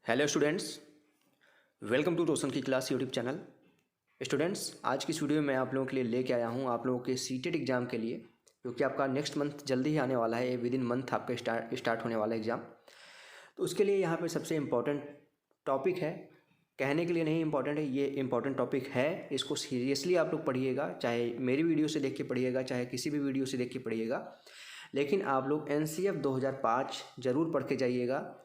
Hello students, welcome to रोशन की class YouTube channel. Students, आज की इस वीडियो में आप लोगों के लिए लेके आया हूँ आप लोगों के सीटेट एग्ज़ाम के लिए, क्योंकि आपका नेक्स्ट मंथ जल्दी ही आने वाला है। विद इन मंथ आपका स्टार्ट होने वाला है एग्ज़ाम। तो उसके लिए यहाँ पे सबसे इम्पॉर्टेंट टॉपिक है, कहने के लिए नहीं इम्पॉर्टेंट है, ये इम्पॉर्टेंट टॉपिक है। इसको सीरियसली आप लोग पढ़िएगा, चाहे मेरी वीडियो से देख के पढ़िएगा, चाहे किसी भी वीडियो से देख के पढ़िएगा, लेकिन आप लोग NCF 2005 ज़रूर पढ़ के जाइएगा।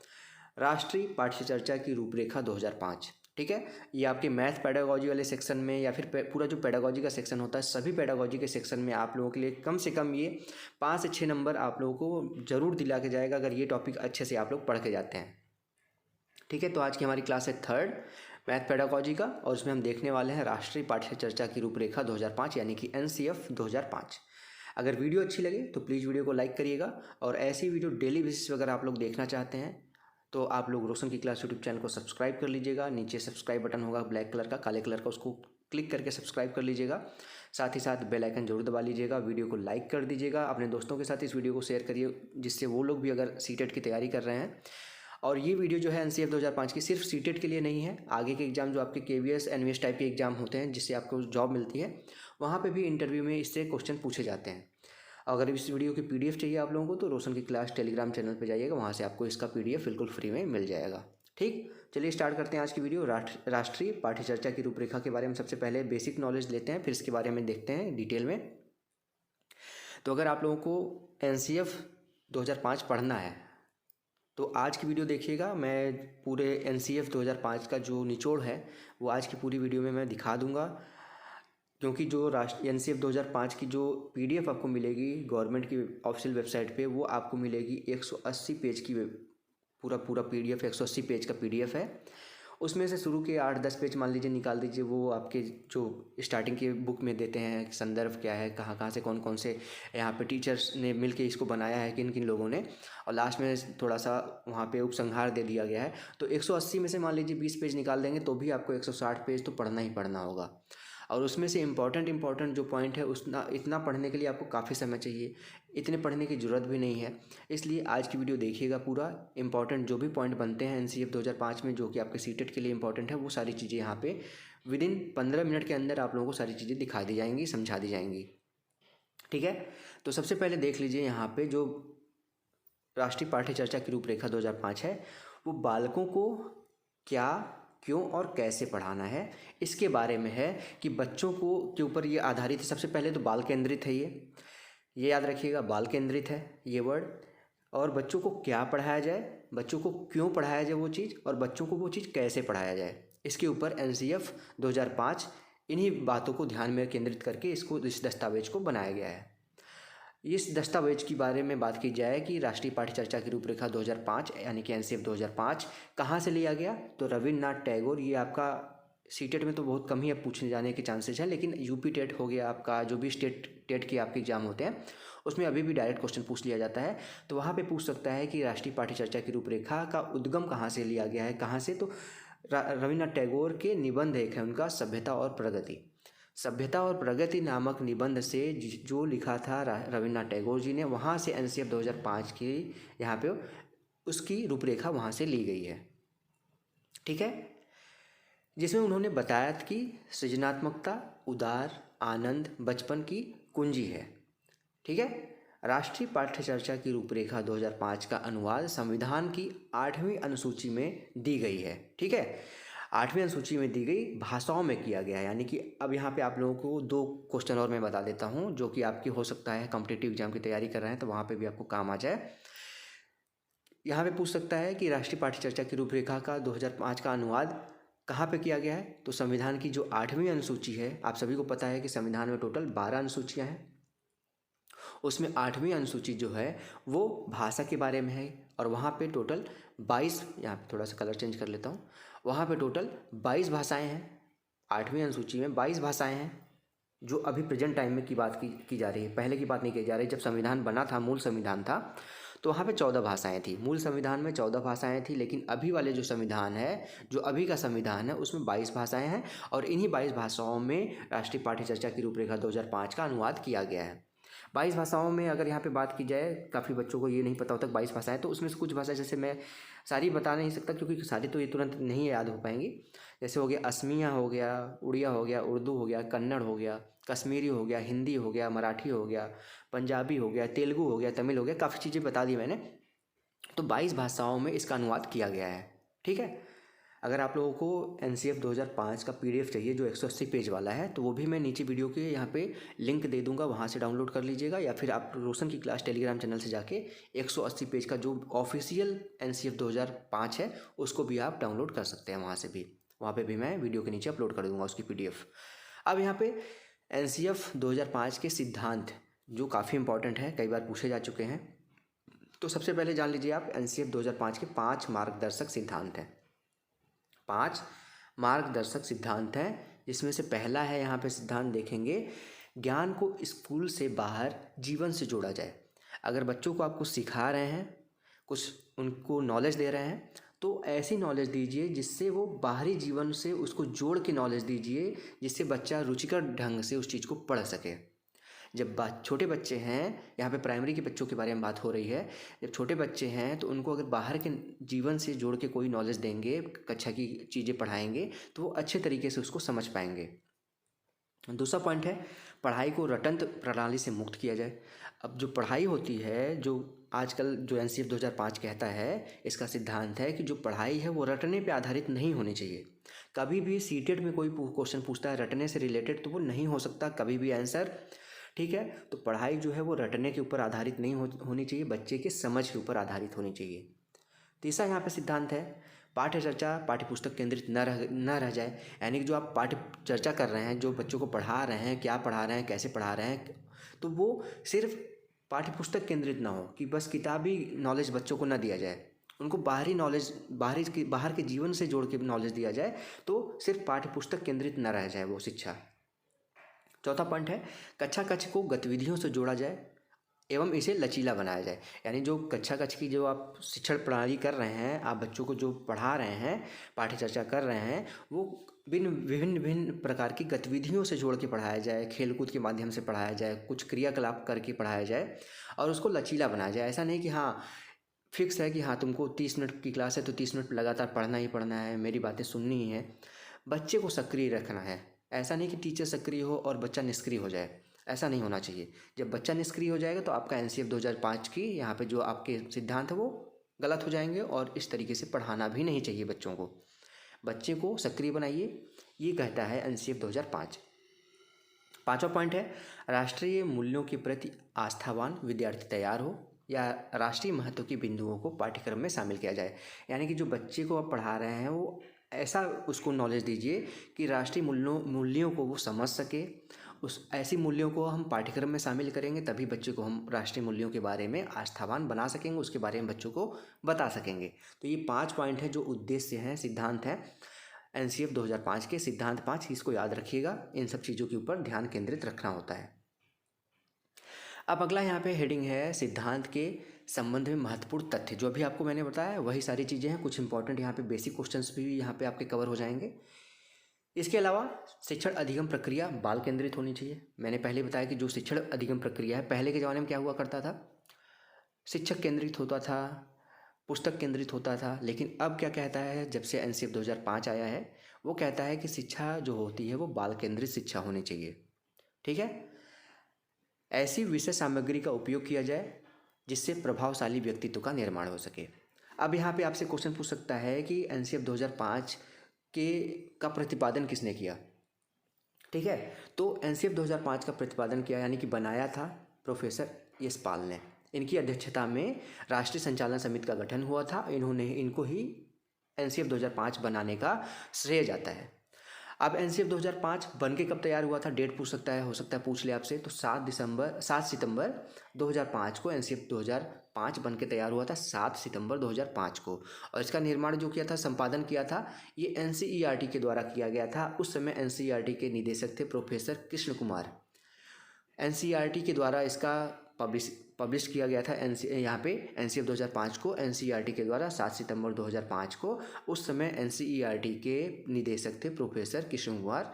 राष्ट्रीय पाठ्य चर्चा की रूपरेखा 2005, ठीक है। ये आपके मैथ पेडागोजी वाले सेक्शन में या फिर पूरा जो पेडागोजी का सेक्शन होता है, सभी पेडागोजी के सेक्शन में आप लोगों के लिए कम से कम ये 5 से 6 नंबर आप लोगों को ज़रूर दिला के जाएगा, अगर ये टॉपिक अच्छे से आप लोग पढ़ के जाते हैं, ठीक है। तो आज की हमारी क्लास है 3rd मैथ पेडागोजी का, और उसमें हम देखने वाले हैं राष्ट्रीय पाठ्य चर्चा की रूपरेखा 2005 यानी कि NCF 2005। अगर वीडियो अच्छी लगे तो प्लीज़ वीडियो को लाइक करिएगा, और ऐसी वीडियो डेली बेसिस पर अगर आप लोग देखना चाहते हैं तो आप लोग रोशन की क्लास यूट्यूब चैनल को सब्सक्राइब कर लीजिएगा। नीचे सब्सक्राइब बटन होगा ब्लैक कलर का, काले कलर का, उसको क्लिक करके सब्सक्राइब कर लीजिएगा। साथ ही साथ बेल आइकन जरूर दबा लीजिएगा। वीडियो को लाइक कर दीजिएगा, अपने दोस्तों के साथ इस वीडियो को शेयर करिए, जिससे वो लोग भी अगर सीटेट की तैयारी कर रहे हैं। और ये वीडियो जो है NCF 2005 की सिर्फ सीटेट के लिए नहीं है, आगे के एग्जाम जो आपके KVS NVS टाइप के एग्जाम होते हैं जिससे आपको जॉब मिलती है, वहाँ पे भी इंटरव्यू में इससे क्वेश्चन पूछे जाते हैं। अगर इस वीडियो की PDF चाहिए आप लोगों को तो रोशन की क्लास टेलीग्राम चैनल पे जाइएगा, वहाँ से आपको इसका PDF बिल्कुल फ्री में मिल जाएगा। ठीक, चलिए स्टार्ट करते हैं आज की वीडियो। राष्ट्रीय पाठ्य चर्चा की रूपरेखा के बारे में सबसे पहले बेसिक नॉलेज लेते हैं, फिर इसके बारे में देखते हैं डिटेल में। तो अगर आप लोगों को NCF 2005 पढ़ना है तो आज की वीडियो देखिएगा। मैं पूरे NCF 2005 का जो निचोड़ है वो आज की पूरी वीडियो में मैं दिखा दूंगा, क्योंकि जो NCF 2005 की जो PDF आपको मिलेगी गवर्नमेंट की ऑफिशियल वेबसाइट पे, वो आपको मिलेगी 180 पेज की, पूरा PDF 180 पेज का PDF है। उसमें से शुरू के 8-10 पेज मान लीजिए निकाल दीजिए, वो आपके जो स्टार्टिंग के बुक में देते हैं, संदर्भ क्या है, कहाँ कहाँ से कौन कौन से यहाँ पे टीचर्स ने मिल के इसको बनाया है, किन किन लोगों ने, और लास्ट में थोड़ा सा वहाँ पे उपसंहार दे दिया गया है। तो 180 में से मान लीजिए 20 पेज निकाल देंगे तो भी आपको 160 पेज तो पढ़ना ही पढ़ना होगा। और उसमें से इम्पॉर्टेंट जो पॉइंट है उसना इतना पढ़ने के लिए आपको काफ़ी समय चाहिए, इतने पढ़ने की ज़रूरत भी नहीं है। इसलिए आज की वीडियो देखिएगा, पूरा इम्पॉर्टेंट जो भी पॉइंट बनते हैं NCF 2005 में जो कि आपके सीटेट के लिए इम्पॉर्टेंट है, वो सारी चीज़ें यहाँ पे विद इन 15 मिनट के अंदर आप लोगों को सारी चीज़ें दिखा दी जाएंगी, समझा दी जाएंगी, ठीक है। तो सबसे पहले देख लीजिए यहाँ पे जो राष्ट्रीय पाठ्य चर्चा की रूपरेखा 2005 है, वो बालकों को क्या, क्यों और कैसे पढ़ाना है, इसके बारे में है कि बच्चों को के ऊपर ये आधारित है। सबसे पहले तो बाल केंद्रित है, ये याद रखिएगा, बाल केंद्रित है ये वर्ड। और बच्चों को क्या पढ़ाया जाए, बच्चों को क्यों पढ़ाया जाए वो चीज़, और बच्चों को वो चीज़ कैसे पढ़ाया जाए, इसके ऊपर NCF 2005 इन्हीं बातों को ध्यान में केंद्रित करके इस दस्तावेज को बनाया गया है। इस दस्तावेज के बारे में बात की जाए कि राष्ट्रीय पाठ्य चर्चा की रूपरेखा 2005 यानी कि NCF 2005 कहाँ से लिया गया, तो रविन्द्रनाथ टैगोर। ये आपका सीटेट में तो बहुत कम ही अब पूछने जाने के चांसेस हैं, लेकिन यूपी टेट हो गया आपका, जो भी टेट के आपके एग्जाम होते हैं उसमें अभी भी डायरेक्ट क्वेश्चन पूछ लिया जाता है। तो वहाँ पे पूछ सकता है कि राष्ट्रीय पाठ्य चर्चा की रूपरेखा का उद्गम कहाँ से लिया गया है, कहाँ से, तो रविन्द्रनाथ टैगोर के निबंध एक है उनका, सभ्यता और प्रगति। सभ्यता और प्रगति नामक निबंध से जो लिखा था रविन्द्रनाथ टैगोर जी ने, वहाँ से NCF 2005 की यहाँ पे उसकी रूपरेखा वहाँ से ली गई है, ठीक है। जिसमें उन्होंने बताया कि सृजनात्मकता, उदार आनंद बचपन की कुंजी है, ठीक है। राष्ट्रीय पाठ्य चर्चा की रूपरेखा 2005 का अनुवाद संविधान की 8वीं अनुसूची में दी गई है, ठीक है। 8वीं अनुसूची में दी गई भाषाओं में किया गया है, यानी कि अब यहाँ पे आप लोगों को 2 क्वेश्चन और मैं बता देता हूँ, जो कि आपकी हो सकता है कॉम्पिटिटिव एग्जाम की तैयारी कर रहे हैं तो वहाँ पे भी आपको काम आ जाए। यहाँ पे पूछ सकता है कि राष्ट्रीय पाठ्य चर्चा की रूपरेखा का 2005 का अनुवाद कहाँ पे किया गया है, तो संविधान की जो 8वीं अनुसूची है, आप सभी को पता है कि संविधान में टोटल 12 अनुसूचियाँ हैं, उसमें 8वीं अनुसूची जो है वो भाषा के बारे में है, और वहाँ पे टोटल 22, यहाँ पे थोड़ा सा कलर चेंज कर लेता हूँ, वहाँ पे टोटल 22 भाषाएं हैं। 8वीं अनुसूची में 22 भाषाएं हैं, जो अभी प्रेजेंट टाइम में की बात की जा रही है, पहले की बात नहीं की जा रही। जब संविधान बना था, मूल संविधान था, तो वहाँ पे 14 भाषाएं थी, मूल संविधान में 14 भाषाएं थी, लेकिन अभी वाले जो संविधान है, जो अभी का संविधान है, उसमें 22 भाषाएं हैं, और इन्हीं 22 भाषाओं में राष्ट्रीय पाठ्य चर्चा की रूपरेखा 2005 का अनुवाद किया गया है। 22 भाषाओं में अगर यहाँ पे बात की जाए, काफ़ी बच्चों को ये नहीं पता होता 22 भाषाएं, तो उसमें से कुछ भाषा जैसे मैं सारी बता नहीं सकता क्योंकि सारी तो ये तुरंत नहीं याद हो पाएंगी। जैसे हो गया असमिया, हो गया उड़िया, हो गया उर्दू, हो गया कन्नड़, हो गया कश्मीरी, हो गया हिंदी, हो गया मराठी, हो गया पंजाबी, हो गया तेलुगु, हो गया तमिल, हो गया, काफ़ी चीज़ें बता दी मैंने। तो 22 भाषाओं में इसका अनुवाद किया गया है। ठीक है। अगर आप लोगों को NCF 2005 का PDF चाहिए जो 180 पेज वाला है, तो वो भी मैं नीचे वीडियो के यहाँ पे लिंक दे दूंगा, वहाँ से डाउनलोड कर लीजिएगा, या फिर आप रोशन की क्लास टेलीग्राम चैनल से जाके 180 पेज का जो ऑफिशियल NCF 2005 है उसको भी आप डाउनलोड कर सकते हैं वहाँ से भी। वहाँ पे भी मैं वीडियो के नीचे अपलोड कर दूंगा उसकी PDF। अब यहाँ पे NCF 2005 के सिद्धांत जो काफ़ी इंपॉर्टेंट है, कई बार पूछे जा चुके हैं। तो सबसे पहले जान लीजिए आप NCF 2005 के 5 मार्गदर्शक सिद्धांत हैं। 5 मार्गदर्शक सिद्धांत हैं, जिसमें से पहला है, यहाँ पे सिद्धांत देखेंगे, ज्ञान को स्कूल से बाहर जीवन से जोड़ा जाए। अगर बच्चों को आप कुछ सिखा रहे हैं, कुछ उनको नॉलेज दे रहे हैं, तो ऐसी नॉलेज दीजिए जिससे वो बाहरी जीवन से उसको जोड़ के नॉलेज दीजिए, जिससे बच्चा रुचिकर ढंग से उस चीज़ को पढ़ सके। जब छोटे बच्चे हैं, यहाँ पे प्राइमरी के बच्चों के बारे में बात हो रही है, जब छोटे बच्चे हैं तो उनको अगर बाहर के जीवन से जोड़ के कोई नॉलेज देंगे, कक्षा की चीज़ें पढ़ाएंगे, तो वो अच्छे तरीके से उसको समझ पाएंगे। दूसरा पॉइंट है, पढ़ाई को रटंत प्रणाली से मुक्त किया जाए। अब जो पढ़ाई होती है, जो आजकल जो NCF 2005 कहता है, इसका सिद्धांत है कि जो पढ़ाई है वो रटने पे आधारित नहीं होनी चाहिए। कभी भी सीटेट में कोई क्वेश्चन पूछता है रटने से रिलेटेड, तो वो नहीं हो सकता कभी भी आंसर। ठीक है। तो पढ़ाई जो है वो रटने के ऊपर आधारित नहीं होनी चाहिए, बच्चे के समझ के ऊपर आधारित होनी चाहिए। तीसरा यहाँ पे सिद्धांत है, पाठ्य चर्चा पाठ्य पुस्तक केंद्रित न रह जाए। यानी कि जो आप पाठ्य चर्चा कर रहे हैं, जो बच्चों को पढ़ा रहे हैं, क्या पढ़ा रहे हैं, कैसे पढ़ा रहे हैं, तो वो सिर्फ पाठ्य पुस्तक केंद्रित ना हो, कि बस किताबी नॉलेज बच्चों को ना दिया जाए, उनको बाहरी नॉलेज, बाहर के जीवन से जोड़ के नॉलेज दिया जाए, तो सिर्फ पाठ्य पुस्तक केंद्रित न रह जाए वो शिक्षा। चौथा पॉइंट है, कक्षा कक्ष को गतिविधियों से जोड़ा जाए एवं इसे लचीला बनाया जाए। यानी जो कक्षा कक्ष की जो आप शिक्षण प्रणाली कर रहे हैं, आप बच्चों को जो पढ़ा रहे हैं, पाठ्य चर्चा कर रहे हैं, वो विभिन्न प्रकार की गतिविधियों से जोड़ के पढ़ाया जाए, खेलकूद के माध्यम से पढ़ाया जाए, कुछ क्रियाकलाप करके पढ़ाया जाए और उसको लचीला बनाया जाए। ऐसा नहीं कि हाँ फिक्स है कि हाँ तुमको 30 मिनट की क्लास है तो 30 मिनट लगातार पढ़ना ही पढ़ना है, मेरी बातें सुननी ही है। बच्चे को सक्रिय रखना है। ऐसा नहीं कि टीचर सक्रिय हो और बच्चा निष्क्रिय हो जाए, ऐसा नहीं होना चाहिए। जब बच्चा निष्क्रिय हो जाएगा तो आपका NCF 2005 की यहाँ पे जो आपके सिद्धांत है वो गलत हो जाएंगे, और इस तरीके से पढ़ाना भी नहीं चाहिए बच्चों को। बच्चे को सक्रिय बनाइए, ये कहता है NCF 2005। पांचवा पॉइंट है, राष्ट्रीय मूल्यों के प्रति आस्थावान विद्यार्थी तैयार हो या राष्ट्रीय महत्व के बिंदुओं को पाठ्यक्रम में शामिल किया जाए। यानी कि जो बच्चे को आप पढ़ा रहे हैं वो ऐसा उसको नॉलेज दीजिए कि राष्ट्रीय मूल्यों को वो समझ सके। उस ऐसी मूल्यों को हम पाठ्यक्रम में शामिल करेंगे, तभी बच्चे को हम राष्ट्रीय मूल्यों के बारे में आस्थावान बना सकेंगे, उसके बारे में बच्चों को बता सकेंगे। तो ये 5 पॉइंट है जो उद्देश्य हैं, सिद्धांत हैं NCF 2005 के। सिद्धांत 5, इसको याद रखिएगा, इन सब चीज़ों के ऊपर ध्यान केंद्रित रखना होता है। अब अगला यहाँ पे हेडिंग है, सिद्धांत के संबंध में महत्वपूर्ण तथ्य। जो भी आपको मैंने बताया वही सारी चीज़ें हैं, कुछ इंपॉर्टेंट यहाँ पे बेसिक क्वेश्चंस भी यहाँ पे आपके कवर हो जाएंगे। इसके अलावा शिक्षण अधिगम प्रक्रिया बाल केंद्रित होनी चाहिए। मैंने पहले बताया कि जो शिक्षण अधिगम प्रक्रिया है, पहले के ज़माने में क्या हुआ करता था, शिक्षक केंद्रित होता था, पुस्तक केंद्रित होता था। लेकिन अब क्या कहता है, जब से NCF 2005 आया है, वो कहता है कि शिक्षा जो होती है वो बाल केंद्रित शिक्षा होनी चाहिए। ठीक है। ऐसी विषय सामग्री का उपयोग किया जाए जिससे प्रभावशाली व्यक्तित्व का निर्माण हो सके। अब यहाँ पे आपसे क्वेश्चन पूछ सकता है कि NCF 2005 का प्रतिपादन किसने किया। ठीक है। तो NCF 2005 का प्रतिपादन किया यानी कि बनाया था प्रोफेसर यशपाल ने। इनकी अध्यक्षता में राष्ट्रीय संचालन समिति का गठन हुआ था। इनको ही NCF 2005 बनाने का श्रेय जाता है। अब NCF 2005 बन के कब तैयार हुआ था, डेट पूछ सकता है, हो सकता है पूछ ले आपसे। तो 7 सितंबर 2005 को NCF 2005 बन के तैयार हुआ था, 7 सितंबर 2005 को। और इसका निर्माण जो किया था, संपादन किया था, ये NCERT के द्वारा किया गया था। उस समय NCERT के निदेशक थे प्रोफेसर कृष्ण कुमार। NCERT के द्वारा इसका पब्लिश किया गया था यहाँ पे NCF 2005 को NCERT के द्वारा 7 सितंबर 2005 को। उस समय NCERT के निदेशक थे प्रोफेसर कृष्ण कुमार।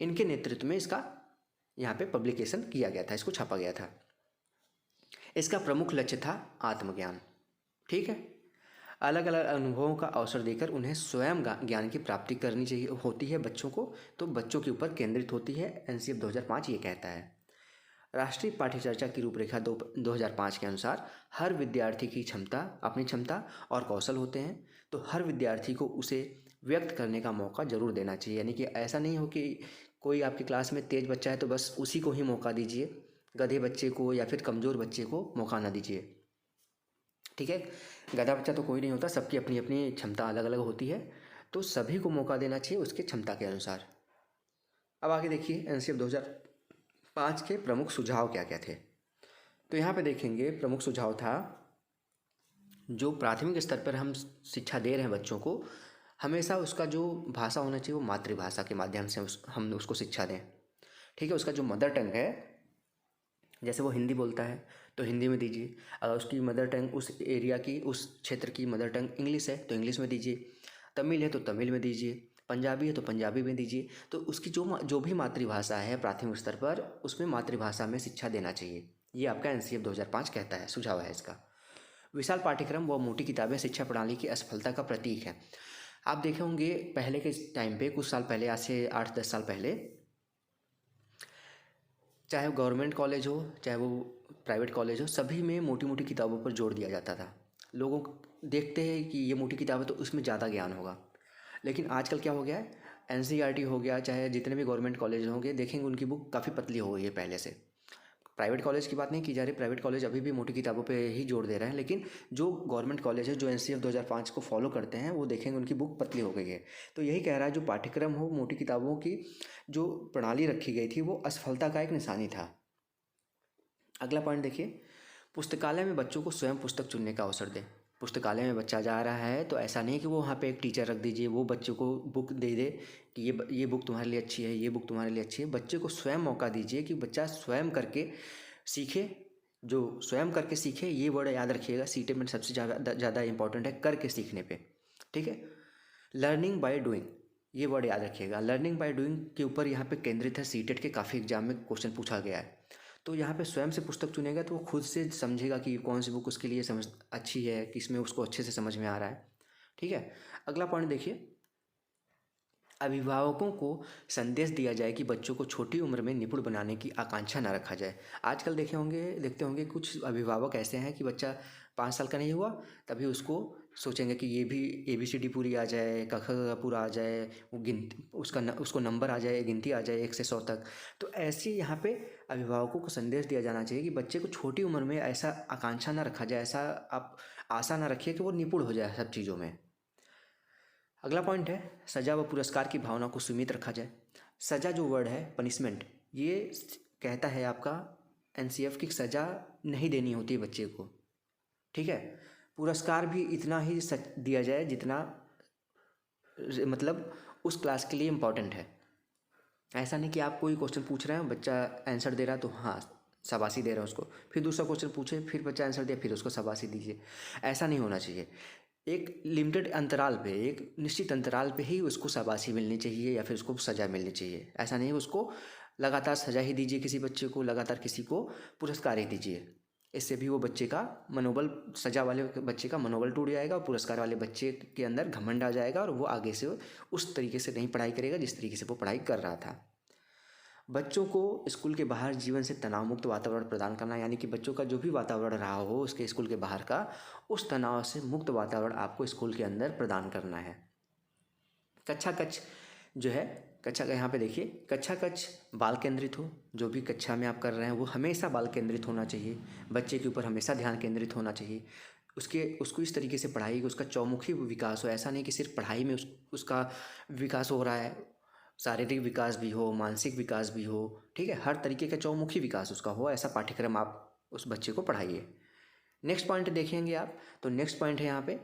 इनके नेतृत्व में इसका यहाँ पे पब्लिकेशन किया गया था, इसको छापा गया था। इसका प्रमुख लक्ष्य था आत्मज्ञान। ठीक है, अलग अलग अनुभवों का अवसर देकर उन्हें स्वयं ज्ञान की प्राप्ति करनी चाहिए होती है बच्चों को, तो बच्चों के ऊपर केंद्रित होती है। एनसीएफ 2005 ये कहता है। राष्ट्रीय पाठ्यचर्या की रूपरेखा 2005 के अनुसार हर विद्यार्थी की क्षमता, अपनी क्षमता और कौशल होते हैं, तो हर विद्यार्थी को उसे व्यक्त करने का मौका ज़रूर देना चाहिए। यानी कि ऐसा नहीं हो कि कोई आपकी क्लास में तेज बच्चा है तो बस उसी को ही मौका दीजिए, गधे बच्चे को या फिर कमज़ोर बच्चे को मौका ना दीजिए। ठीक है, गधा बच्चा तो कोई नहीं होता, सबकी अपनी अपनी क्षमता अलग अलग होती है, तो सभी को मौका देना चाहिए उसके क्षमता के अनुसार। अब आगे देखिए एनसीएफ 2005 के प्रमुख सुझाव क्या क्या थे। तो यहाँ पे देखेंगे प्रमुख सुझाव था, जो प्राथमिक स्तर पर हम शिक्षा दे रहे हैं बच्चों को, हमेशा उसका जो भाषा होना चाहिए वो मातृभाषा के माध्यम से हम उसको शिक्षा दें। ठीक है, उसका जो मदर टंग है, जैसे वो हिंदी बोलता है तो हिंदी में दीजिए, अगर उसकी मदर टंग उस एरिया की, उस क्षेत्र की मदर टंग इंग्लिश है तो इंग्लिश में दीजिए, तमिल है तो तमिल में दीजिए, पंजाबी है तो पंजाबी में दीजिए। तो उसकी जो भी मातृभाषा है प्राथमिक स्तर पर, उसमें मातृभाषा में शिक्षा देना चाहिए। ये आपका एनसीएफ 2005 कहता है, सुझाव है इसका। विशाल पाठ्यक्रम व मोटी किताबें शिक्षा प्रणाली की असफलता का प्रतीक है। आप देखे होंगे पहले के टाइम पे, कुछ साल पहले, आज से 8-10 साल पहले, चाहे वो गवर्नमेंट कॉलेज हो चाहे वो प्राइवेट कॉलेज हो, सभी में मोटी मोटी किताबों पर जोर दिया जाता था। लोग देखते हैं कि ये मोटी किताब है तो उसमें ज़्यादा ज्ञान होगा, लेकिन आजकल क्या हो गया है, एनसीईआरटी हो गया, चाहे जितने भी गवर्नमेंट कॉलेज होंगे, देखेंगे उनकी बुक काफ़ी पतली हो गई है पहले से। प्राइवेट कॉलेज की बात नहीं की जा रही, प्राइवेट कॉलेज अभी भी मोटी किताबों पे ही जोर दे रहे हैं, लेकिन जो गवर्नमेंट कॉलेज है, जो एनसीएफ 2005 को फॉलो करते हैं, वो देखेंगे उनकी बुक पतली हो गई है। तो यही कह रहा है, जो पाठ्यक्रम हो, मोटी किताबों की जो प्रणाली रखी गई थी, वो असफलता का एक निशानी था। अगला पॉइंट देखिए, पुस्तकालय में बच्चों को स्वयं पुस्तक चुनने का अवसर दें। पुस्तकालय में बच्चा जा रहा है तो ऐसा नहीं कि वो वहाँ पे एक टीचर रख दीजिए, वो बच्चों को बुक दे दे कि ये बुक तुम्हारे लिए अच्छी है, ये बुक तुम्हारे लिए अच्छी है। बच्चे को स्वयं मौका दीजिए कि बच्चा स्वयं करके सीखे। जो स्वयं करके सीखे, ये वर्ड याद रखिएगा, सीटेट में सबसे ज़्यादा इंपॉर्टेंट है करके सीखने पे। ठीक है, लर्निंग बाय डूइंग, ये वर्ड याद रखिएगा। लर्निंग बाय डूइंग के ऊपर यहाँ पे केंद्रित है, सीटेट के काफ़ी एग्जाम में क्वेश्चन पूछा गया है। तो यहाँ पे स्वयं से पुस्तक चुनेगा तो वो खुद से समझेगा कि कौन सी बुक उसके लिए समझ अच्छी है, किसमें उसको अच्छे से समझ में आ रहा है। ठीक है, अगला पॉइंट देखिए, अभिभावकों को संदेश दिया जाए कि बच्चों को छोटी उम्र में निपुण बनाने की आकांक्षा न रखा जाए। आजकल देखते होंगे कुछ अभिभावक ऐसे हैं कि बच्चा 5 साल का नहीं हुआ तभी उसको सोचेंगे कि ये भी ABCD पूरी आ जाए, क ख ग पूरा आ जाए, वो गिनती उसको नंबर आ जाए, गिनती आ जाए 1 से 100 तक। तो ऐसे यहाँ पे अभिभावकों को संदेश दिया जाना चाहिए कि बच्चे को छोटी उम्र में ऐसा आकांक्षा ना रखा जाए, ऐसा आप आशा ना रखिए कि वो निपुण हो जाए सब चीज़ों में। अगला पॉइंट है, सजा व पुरस्कार की भावना को सीमित रखा जाए। सजा जो वर्ड है, पनिशमेंट, ये कहता है आपका एनसीएफ की सजा नहीं देनी होती है बच्चे को। ठीक है, पुरस्कार भी इतना ही दिया जाए जितना मतलब उस क्लास के लिए इम्पोर्टेंट है। ऐसा नहीं कि आप कोई क्वेश्चन पूछ रहे हैं, बच्चा आंसर दे रहा तो हाँ शाबाशी दे रहे हैं उसको, फिर दूसरा क्वेश्चन पूछे, फिर बच्चा आंसर दिया, फिर उसको शाबाशी दीजिए। ऐसा नहीं होना चाहिए। एक लिमिटेड अंतराल पे, एक निश्चित अंतराल पे ही उसको शाबाशी मिलनी चाहिए या फिर उसको सज़ा मिलनी चाहिए। ऐसा नहीं उसको लगातार सज़ा ही दीजिए, किसी बच्चे को लगातार किसी को पुरस्कार ही दीजिए। इससे भी वो बच्चे का मनोबल, सज़ा वाले बच्चे का मनोबल टूट जाएगा और पुरस्कार वाले बच्चे के अंदर घमंड आ जाएगा और वो आगे से उस तरीके से नहीं पढ़ाई करेगा जिस तरीके से वो पढ़ाई कर रहा था। बच्चों को स्कूल के बाहर जीवन से तनाव मुक्त वातावरण प्रदान करना, यानी कि बच्चों का जो भी वातावरण रहा हो उसके स्कूल के बाहर का, उस तनाव से मुक्त वातावरण आपको स्कूल के अंदर प्रदान करना है। कक्षा कक्ष जो है, कक्षा का यहाँ पे देखिए, कक्षा कक्ष बाल केंद्रित हो। जो भी कक्षा में आप कर रहे हैं वो हमेशा बाल केंद्रित होना चाहिए, बच्चे के ऊपर हमेशा ध्यान केंद्रित होना चाहिए। उसको इस तरीके से पढ़ाई कि उसका चौमुखी विकास हो। ऐसा नहीं कि सिर्फ पढ़ाई में उसका विकास हो रहा है, शारीरिक विकास भी हो, मानसिक विकास भी हो। ठीक है, हर तरीके का चौमुखी विकास उसका हो, ऐसा पाठ्यक्रम आप उस बच्चे को पढ़ाइए। नेक्स्ट पॉइंट देखेंगे आप, तो नेक्स्ट पॉइंट है यहाँ पे,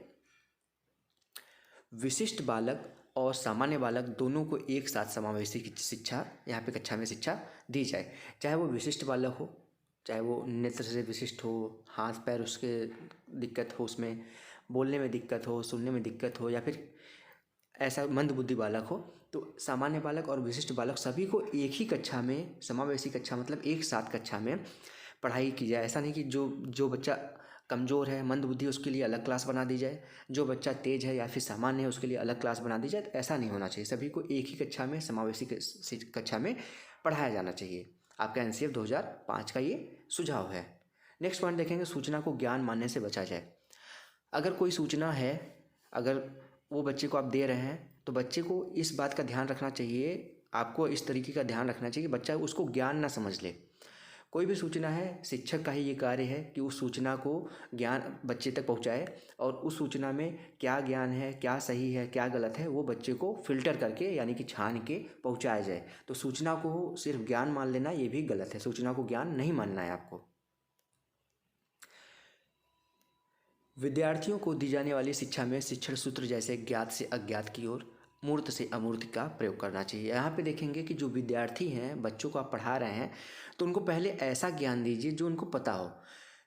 विशिष्ट बालक और सामान्य बालक दोनों को एक साथ समावेशी की शिक्षा यहाँ पे कक्षा में शिक्षा दी जाए। चाहे वो विशिष्ट बालक हो, चाहे वो नेत्र से विशिष्ट हो, हाथ पैर उसके दिक्कत हो, उसमें बोलने में दिक्कत हो, सुनने में दिक्कत हो, या फिर ऐसा मंदबुद्धि बालक हो, तो सामान्य बालक और विशिष्ट बालक सभी को एक ही कक्षा में, समावेशी कक्षा मतलब एक साथ कक्षा में पढ़ाई की जाए। ऐसा नहीं कि जो जो बच्चा कमज़ोर है, मंदबुद्धि, उसके लिए अलग क्लास बना दी जाए, जो बच्चा तेज है या फिर सामान्य है उसके लिए अलग क्लास बना दी जाए। तो ऐसा नहीं होना चाहिए, सभी को एक ही कक्षा में, समावेशी कक्षा में पढ़ाया जाना चाहिए। आपका एनसीएफ 2005 का ये सुझाव है। नेक्स्ट पॉइंट देखेंगे, सूचना को ज्ञान मानने से बचा जाए। अगर कोई सूचना है, अगर वो बच्चे को आप दे रहे हैं, तो बच्चे को इस बात का ध्यान रखना चाहिए, आपको इस तरीके का ध्यान रखना चाहिए कि बच्चा उसको ज्ञान ना समझ ले। कोई भी सूचना है, शिक्षक का ही ये कार्य है कि उस सूचना को ज्ञान बच्चे तक पहुंचाए, और उस सूचना में क्या ज्ञान है, क्या सही है, क्या गलत है, वो बच्चे को फिल्टर करके यानी कि छान के पहुंचाया जाए। तो सूचना को सिर्फ ज्ञान मान लेना ये भी गलत है, सूचना को ज्ञान नहीं मानना है आपको। विद्यार्थियों को दी जाने वाली शिक्षा में शिक्षण सूत्र जैसे ज्ञात से अज्ञात की ओर, मूर्त से अमूर्त का प्रयोग करना चाहिए। यहाँ पे देखेंगे कि जो विद्यार्थी हैं, बच्चों को आप पढ़ा रहे हैं, तो उनको पहले ऐसा ज्ञान दीजिए जो उनको पता हो।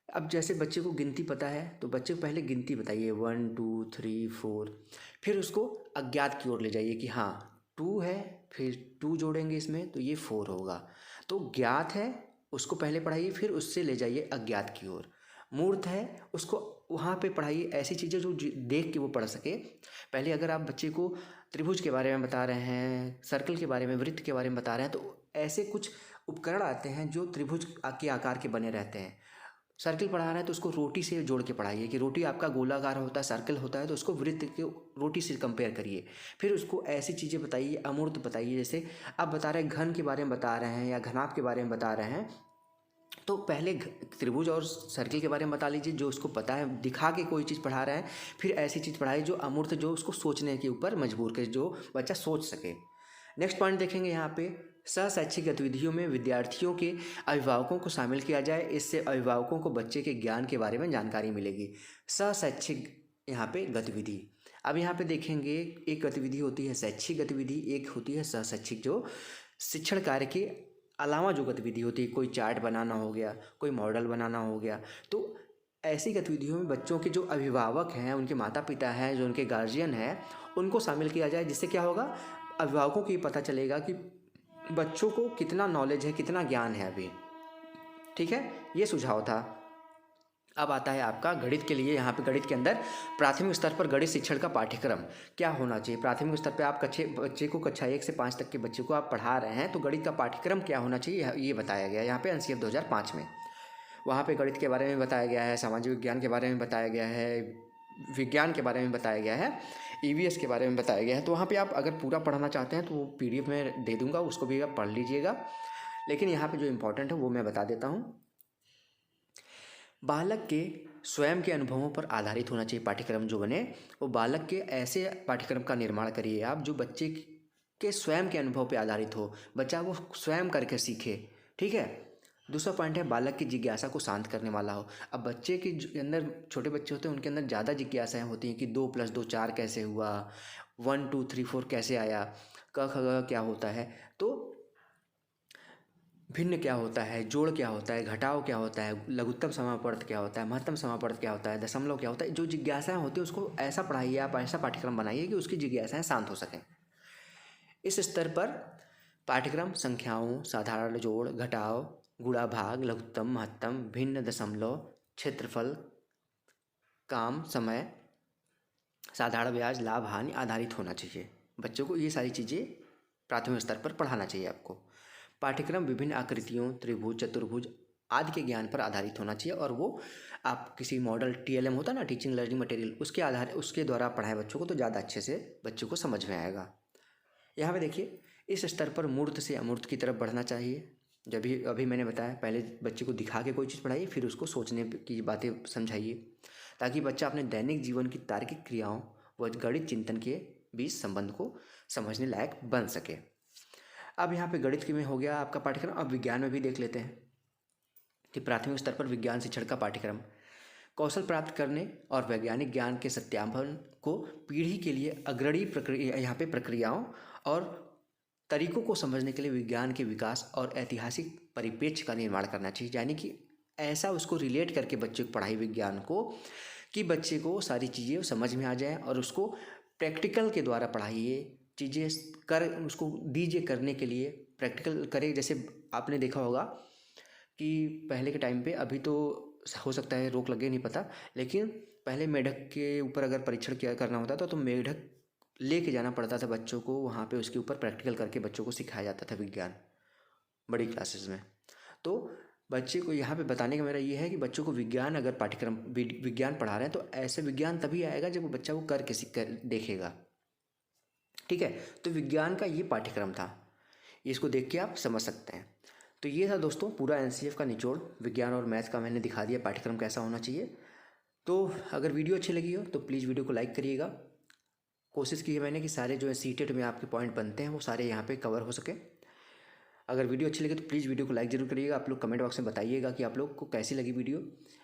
अब जैसे बच्चे को गिनती पता है, तो बच्चे को पहले गिनती बताइए 1 2 3 4, फिर उसको अज्ञात की ओर ले जाइए कि हाँ 2 है, फिर 2 जोड़ेंगे इसमें तो ये 4 होगा। तो ज्ञात है उसको पहले पढ़ाइए, फिर उससे ले जाइए अज्ञात की ओर। मूर्त है उसको वहाँ पे पढ़ाइए ऐसी चीज़ें जो देख के वो पढ़ सके। पहले अगर आप बच्चे को त्रिभुज के बारे में बता रहे हैं, सर्कल के बारे में, वृत्त के बारे में बता रहे हैं, तो ऐसे कुछ उपकरण आते हैं जो त्रिभुज के आकार के बने रहते हैं। सर्कल पढ़ा रहे हैं तो उसको रोटी से जोड़ के पढ़ाइए कि रोटी आपका गोलाकार होता है, सर्कल होता है, तो उसको वृत्त के रोटी से कंपेयर करिए। फिर उसको ऐसी चीज़ें बताइए, अमूर्त बताइए। जैसे आप बता रहे हैं घन के बारे में बता रहे हैं या घनाभ के बारे में बता रहे हैं, तो पहले त्रिभुज और सर्कल के बारे में बता लीजिए जो उसको पता है, दिखा के कोई चीज़ पढ़ा रहे हैं। फिर ऐसी चीज़ पढ़ाइए जो अमूर्त, जो उसको सोचने के ऊपर मजबूर करे, जो बच्चा सोच सके। नेक्स्ट पॉइंट देखेंगे यहाँ पे, सहशैक्षिक गतिविधियों में विद्यार्थियों के अभिभावकों को शामिल किया जाए, इससे अभिभावकों को बच्चे के ज्ञान के बारे में जानकारी मिलेगी। सहशैक्षिक यहाँ पे गतिविधि, अब यहाँ पे देखेंगे एक गतिविधि होती है शैक्षिक गतिविधि, एक होती है सहशैक्षिक जो शिक्षण कार्य के अलावा जो गतिविधि होती है, कोई चार्ट बनाना हो गया, कोई मॉडल बनाना हो गया। तो ऐसी गतिविधियों में बच्चों के जो अभिभावक हैं, उनके माता पिता हैं, जो उनके गार्जियन हैं, उनको शामिल किया जाए। जिससे क्या होगा, अभिभावकों को ये पता चलेगा कि बच्चों को कितना नॉलेज है, कितना ज्ञान है अभी। ठीक है, ये सुझाव था। अब आता है आपका गणित के लिए। यहाँ पे गणित के अंदर प्राथमिक स्तर पर गणित शिक्षण का पाठ्यक्रम क्या होना चाहिए। प्राथमिक स्तर पे आप बच्चे को कक्षा 1 से 5 तक के बच्चे को आप पढ़ा रहे हैं, तो गणित का पाठ्यक्रम क्या होना चाहिए ये बताया गया है यहाँ पे एनसीएफ 2005 में। वहाँ पे गणित के बारे में बताया गया है, सामाजिक विज्ञान के बारे में बताया गया है, विज्ञान के बारे में बताया गया है, ईवीएस के बारे में बताया गया है। तो वहाँ पर आप अगर पूरा पढ़ना चाहते हैं तो वो PDF में दे दूँगा, उसको भी आप पढ़ लीजिएगा। लेकिन यहाँ पर जो इम्पोर्टेंट है वो मैं बता देता हूँ। बालक के स्वयं के अनुभवों पर आधारित होना चाहिए पाठ्यक्रम जो बने, वो बालक के ऐसे पाठ्यक्रम का निर्माण करिए आप जो बच्चे के स्वयं के अनुभव पर आधारित हो, बच्चा वो स्वयं करके सीखे। ठीक है। दूसरा पॉइंट है बालक की जिज्ञासा को शांत करने वाला हो। अब बच्चे के अंदर, छोटे बच्चे होते हैं उनके अंदर ज़्यादा जिज्ञासाएँ होती हैं कि 2 + 2 4 कैसे हुआ, 1 2 3 4 कैसे आया, क ख ग क्या होता है, तो भिन्न क्या होता है, जोड़ क्या होता है, घटाव क्या होता है, लघुत्तम समापवर्त क्या होता है, महत्तम समापवर्त क्या होता है, दशमलव क्या होता है। जो जिज्ञासाएँ होती है उसको ऐसा पढ़ाइए आप, ऐसा पाठ्यक्रम बनाइए कि उसकी जिज्ञासाएँ शांत हो सकें। इस स्तर पर पाठ्यक्रम संख्याओं, साधारण जोड़, घटाव, गुणा भाग, लघुत्तम, महत्तम, भिन्न, दशमलव, क्षेत्रफल, काम, समय, साधारण ब्याज, लाभ हानि आधारित होना चाहिए। बच्चों को ये सारी चीज़ें प्राथमिक स्तर पर पढ़ाना चाहिए आपको। पाठ्यक्रम विभिन्न आकृतियों, त्रिभुज, चतुर्भुज आदि के ज्ञान पर आधारित होना चाहिए, और वो आप किसी मॉडल TLM होता है ना, टीचिंग लर्निंग मटेरियल, उसके द्वारा पढ़ाएं बच्चों को, तो ज़्यादा अच्छे से बच्चों को समझ में आएगा। यहाँ पे देखिए, इस स्तर पर मूर्त से अमूर्त की तरफ बढ़ना चाहिए। जब भी अभी मैंने बताया, पहले बच्चे को दिखा के कोई चीज़ पढ़ाइए, फिर उसको सोचने की बातें समझाइए, ताकि बच्चा अपने दैनिक जीवन की तार्किक क्रियाओं व गणित चिंतन के बीच संबंध को समझने लायक बन सके। अब यहाँ पे गणित में हो गया आपका पाठ्यक्रम। अब विज्ञान में भी देख लेते हैं कि प्राथमिक स्तर पर विज्ञान शिक्षण का पाठ्यक्रम कौशल प्राप्त करने और वैज्ञानिक ज्ञान के सत्यापन को पीढ़ी के लिए अग्रणी प्रक्रियाओं और तरीकों को समझने के लिए विज्ञान के विकास और ऐतिहासिक परिप्रेक्ष्य का निर्माण करना चाहिए। यानी कि ऐसा उसको रिलेट करके बच्चे को पढ़ाई विज्ञान को, कि बच्चे को सारी चीज़ें समझ में आ जाए और उसको प्रैक्टिकल के द्वारा पढ़ाइए, चीज़ें कर उसको दीजिए करने के लिए, प्रैक्टिकल करे। जैसे आपने देखा होगा कि पहले के टाइम पे, अभी तो हो सकता है रोक लगे नहीं पता, लेकिन पहले मेढक के ऊपर अगर परीक्षण किया करना होता था तो मेढक लेके जाना पड़ता था बच्चों को, वहाँ पे उसके ऊपर प्रैक्टिकल करके बच्चों को सिखाया जाता था विज्ञान बड़ी क्लासेस में। तो बच्चे को यहाँ पे बताने का मेरा ये है कि बच्चों को विज्ञान अगर पाठ्यक्रम विज्ञान पढ़ा रहे हैं तो ऐसे विज्ञान तभी आएगा जब वो बच्चा वो करके सीख कर देखेगा। ठीक है, तो विज्ञान का ये पाठ्यक्रम था, इसको देख के आप समझ सकते हैं। तो ये था दोस्तों पूरा एनसीएफ का निचोड़, विज्ञान और मैथ का मैंने दिखा दिया पाठ्यक्रम कैसा होना चाहिए। तो अगर वीडियो अच्छी लगी हो तो प्लीज़ वीडियो को लाइक करिएगा। कोशिश की है मैंने कि सारे जो है सीटेट में आपके पॉइंट बनते हैं वो सारे यहाँ पे कवर हो सके। अगर वीडियो अच्छी लगे तो प्लीज़ वीडियो को लाइक जरूर करिएगा। आप लोग कमेंट बॉक्स में बताइएगा कि आप लोग को कैसी लगी वीडियो।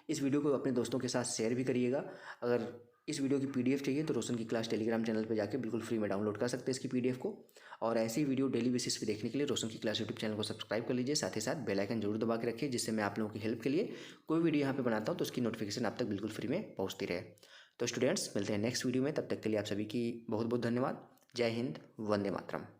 इस वीडियो को अपने दोस्तों के साथ शेयर भी करिएगा। अगर इस वीडियो की पीडीएफ चाहिए तो रोशन की क्लास टेलीग्राम चैनल पे जाके बिल्कुल फ्री में डाउनलोड कर सकते हैं इसकी पीडीएफ को। और ऐसी वीडियो डेली बेसिस पे देखने के लिए रोशन की क्लास यूट्यूब चैनल को सब्सक्राइब कर लीजिए, साथ ही साथ बेल आइकन जरूर दबा के रखिए, जिससे मैं आप लोगों की हेल्प के लिए कोई वीडियो यहाँ पे बनाता हूँ तो उसकी नोटिफिकेशन आप तक बिल्कुल फ्री में पहुँचती रहे। तो स्टूडेंट्स मिलते हैं नेक्स्ट वीडियो में, तब तक के लिए आप सभी की बहुत बहुत धन्यवाद। जय हिंद, वंदे मातरम।